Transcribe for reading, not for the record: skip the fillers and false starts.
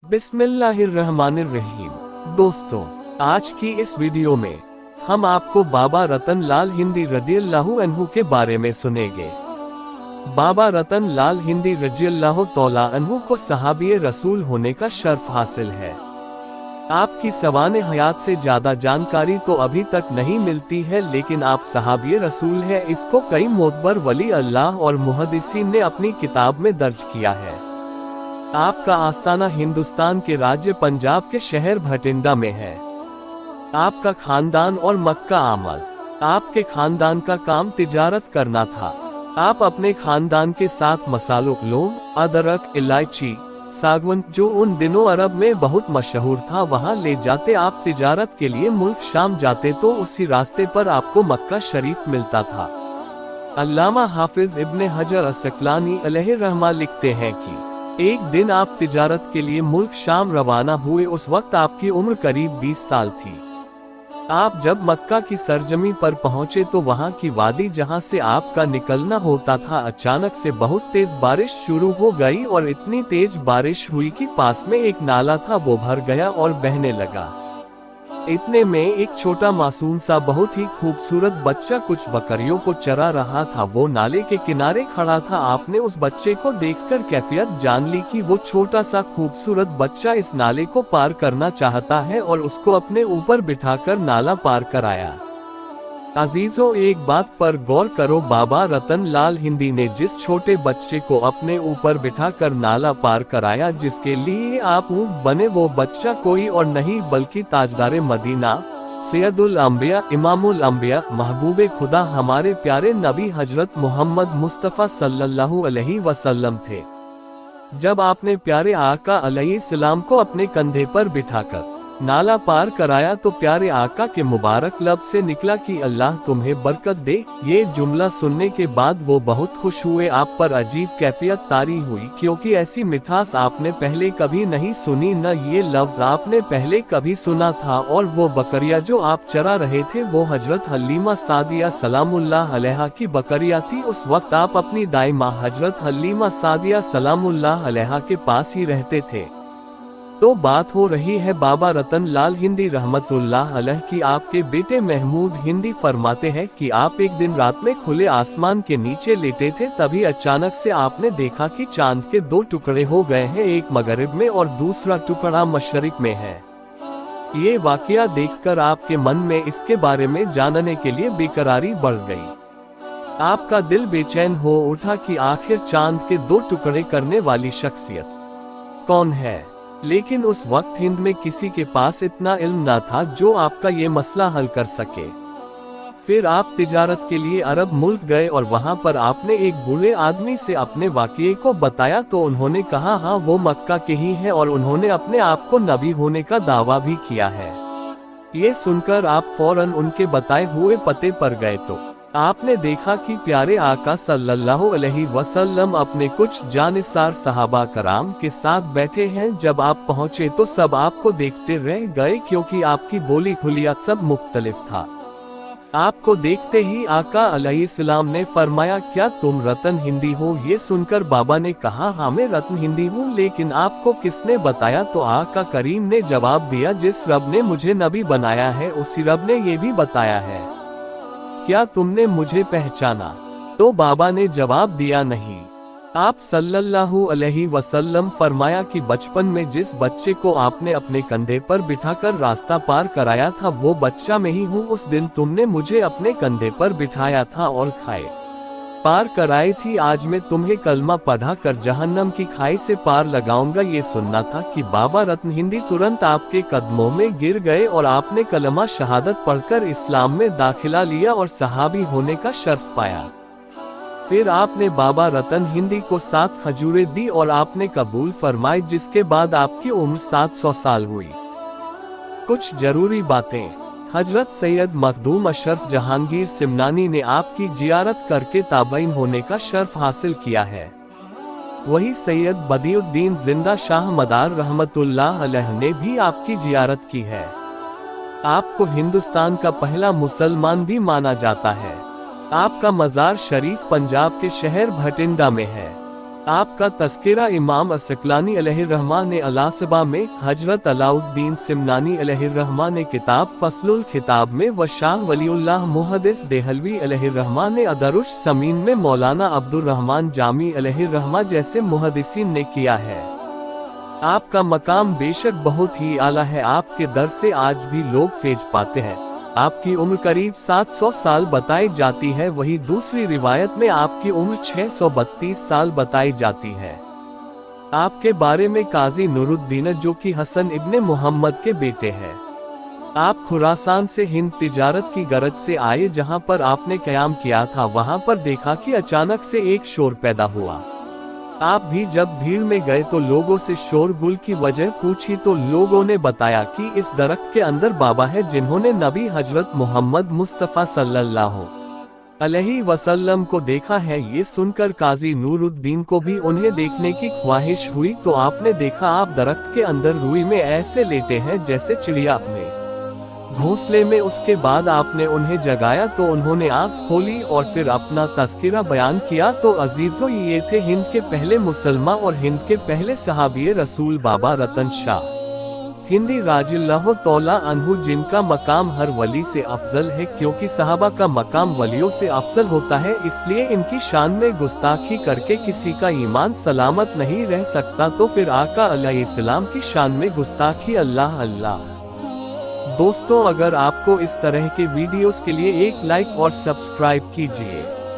बिस्मिल्लाहिर्रहमानिर्रहीम। दोस्तों, आज की इस वीडियो में हम आपको बाबा रतन लाल हिंदी रदियल्लाहु अन्हु के बारे में सुनेंगे। बाबा रतन लाल हिंदी रदियल्लाहु तआला अन्हु को सहाबी रसूल होने का शर्फ हासिल है। आपकी सवाने हयात से ज्यादा जानकारी तो अभी तक नहीं मिलती है, लेकिन आप सहाबी रसूल है इसको कई मोतबर वली अल्लाह और मुहद्दिसीन ने अपनी किताब में दर्ज किया है। आपका आस्ताना हिंदुस्तान के राज्य पंजाब के शहर भटिंडा में है। आपका खानदान और मक्का आमल। आपके खानदान का काम तिजारत करना था। आप अपने खानदान के साथ मसालों, लौंग, अदरक, इलायची, सागवन, जो उन दिनों अरब में बहुत मशहूर था, वहां ले जाते। आप तिजारत के लिए मुल्क शाम जाते तो उसी रास्ते पर आपको मक्का शरीफ मिलता था। अल्लामा हाफिज इब्ने हजर अस्क़लानी अलैहिर्रहमा लिखते हैं कि एक दिन आप तिजारत के लिए मुल्क शाम रवाना हुए। उस वक्त आपकी उम्र करीब 20 साल थी। आप जब मक्का की सरजमी पर पहुंचे तो वहां की वादी जहां से आपका निकलना होता था, अचानक से बहुत तेज बारिश शुरू हो गई और इतनी तेज बारिश हुई कि पास में एक नाला था, वो भर गया और बहने लगा। इतने में एक छोटा मासूम सा बहुत ही खूबसूरत बच्चा कुछ बकरियों को चरा रहा था। वो नाले के किनारे खड़ा था। आपने उस बच्चे को देखकर कैफियत जान ली कि वो छोटा सा खूबसूरत बच्चा इस नाले को पार करना चाहता है और उसको अपने ऊपर बिठाकर नाला पार कराया। अजीजों, एक बात पर गौर करो, बाबा रतन लाल हिंदी ने जिस छोटे बच्चे को अपने ऊपर बिठाकर नाला पार कराया, जिसके लिए आप ऊँट बने, वो बच्चा कोई और नहीं बल्कि ताजदारे मदीना, सैयदुल अंबिया, इमामुल अंबिया, महबूबे खुदा, हमारे प्यारे नबी हजरत मोहम्मद मुस्तफ़ा सल्लल्लाहु अलैहि वसल्लम थे। जब आपने प्यारे आका अलैहिस्सलाम को अपने कंधे पर बिठाकर नाला पार कराया तो प्यारे आका के मुबारक लब से निकला कि अल्लाह तुम्हें बरकत दे। ये जुमला सुनने के बाद वो बहुत खुश हुए। आप पर अजीब कैफियत तारी हुई, क्योंकि ऐसी मिठास आपने पहले कभी नहीं सुनी, न ये लफ्ज आपने पहले कभी सुना था। और वो बकरिया जो आप चरा रहे थे वो हजरत हलीमा सादिया सलामुल्लाह अलैहा की बकरिया थी। उस वक्त आप अपनी दाई माँ हजरत हलीमा सादिया सलामुल्लाह अलैहा के पास ही रहते थे। तो बात हो रही है बाबा रतन लाल हिंदी रहमतुल्लाह अलैह की। आपके बेटे महमूद हिंदी फरमाते हैं कि आप एक दिन रात में खुले आसमान के नीचे लेटे थे, तभी अचानक से आपने देखा कि चांद के 2 टुकड़े हो गए हैं, एक मगरिब में और दूसरा टुकड़ा मशरिक में है। ये वाकया देखकर आपके मन में इसके बारे में जानने के लिए बेकरारी बढ़ गई। आपका दिल बेचैन हो उठा कि आखिर चांद के 2 टुकड़े करने वाली शख्सियत कौन है। लेकिन उस वक्त हिंद में किसी के पास इतना इल्म न था जो आपका ये मसला हल कर सके। फिर आप तिजारत के लिए अरब मुल्क गए और वहां पर आपने एक बूढ़े आदमी से अपने वाक़ये को बताया तो उन्होंने कहा हाँ वो मक्का के ही है, और उन्होंने अपने आप को नबी होने का दावा भी किया है। ये सुनकर आप फौरन उनके बताए हुए पते पर गए तो आपने देखा कि प्यारे आका सल्लल्लाहु अलैहि वसल्लम अपने कुछ जानिसार सहाबा कराम के साथ बैठे हैं। जब आप पहुंचे तो सब आपको देखते रह गए, क्योंकि आपकी बोली खुलियत सब मुख्तलिफ था। आपको देखते ही आका अलैहिस्सलाम ने फरमाया क्या तुम रतन हिंदी हो। ये सुनकर बाबा ने कहा हाँ मैं रतन हिंदी हूँ, लेकिन आपको किसने बताया। तो आका करीम ने जवाब दिया जिस रब ने मुझे नबी बनाया है उसी रब ने ये भी बताया है। क्या तुमने मुझे पहचाना। तो बाबा ने जवाब दिया नहीं। आप सल्लल्लाहु अलैहि वसल्लम फरमाया कि बचपन में जिस बच्चे को आपने अपने कंधे पर बिठाकर रास्ता पार कराया था वो बच्चा मैं ही हूँ। उस दिन तुमने मुझे अपने कंधे पर बिठाया था और खाए पार कराई थी। आज मैं तुम्हें कलमा पढ़ा कर जहन्नम की खाई से पार लगाऊंगा। ये सुनना था कि बाबा रत्न हिंदी तुरंत आपके कदमों में गिर गए और आपने कलमा शहादत पढ़कर इस्लाम में दाखिला लिया और सहाबी होने का शर्फ पाया। फिर आपने बाबा रतन हिंदी को 7 खजूरें दी और आपने कबूल फरमाई, जिसके बाद आपकी उम्र 700 साल हुई। कुछ जरूरी बातें। हजरत सैयद मखदूम अशरफ जहांगीर सिमनानी ने आपकी जियारत करके ताबईन होने का शर्फ हासिल किया है। वही सैयद बदियुद्दीन जिंदा शाह मदार रहमतुल्लाह अलैह ने भी आपकी जियारत की है। आपको हिंदुस्तान का पहला मुसलमान भी माना जाता है। आपका मजार शरीफ पंजाब के शहर भटिंडा में है। आपका तस्किरा इमाम अस्सक़लानी अलैहिर्रहमान ने अलासबा में, हजरत अलाउद्दीन सिमनानी अलैहिर्रहमान ने किताब फस्लुल खिताब में व शाह वलीउल्लाह मुहद्दिस देहलवी अलैहिर्रहमान ने अदरुश समीन में मौलाना अब्दुर्रहमान जामी अलैहिर्रहमान जैसे मुहद्दिसीन ने किया है। आपका मकाम बेशक बहुत ही आला है, आपके दर से आज भी लोग फैज पाते हैं। आपकी उम्र करीब 700 साल बताई जाती है, वही दूसरी रिवायत में आपकी उम्र 632 साल बताई जाती है। आपके बारे में काजी नूरुद्दीन जो कि हसन इब्ने मोहम्मद के बेटे हैं। आप खुरासान से हिंद तिजारत की गरज से आए, जहां पर आपने क़याम किया था वहां पर देखा कि अचानक से एक शोर पैदा हुआ। आप भी जब भीड़ में गए तो लोगों से शोरगुल की वजह पूछी तो लोगों ने बताया कि इस दरख्त के अंदर बाबा है जिन्होंने नबी हजरत मोहम्मद मुस्तफ़ा सल्लल्लाहु अलैहि वसल्लम को देखा है। ये सुनकर काजी नूरुद्दीन को भी उन्हें देखने की ख्वाहिश हुई तो आपने देखा आप दरख्त के अंदर रुई में ऐसे लेटे हैं जैसे चिड़िया अपने घोंसले में। उसके बाद आपने उन्हें जगाया तो उन्होंने आंख खोली और फिर अपना तस्किरा बयान किया। तो अजीजों, ये थे हिंद के पहले मुसलमान और हिंद के पहले सहाबी रसूल बाबा रतन शाह हिंदी राजिल्लाहु तौला अन्हु, जिनका मकाम हर वली से अफजल है, क्योंकि सहाबा का मकाम वलियों से अफजल होता है। इसलिए इनकी शान में गुस्ताखी करके किसी का ईमान सलामत नहीं रह सकता, तो फिर आका अलैहिस्सलाम की शान में गुस्ताखी अल्लाह अल्लाह। दोस्तों, अगर आपको इस तरह के वीडियोस के लिए एक लाइक और सब्सक्राइब कीजिए।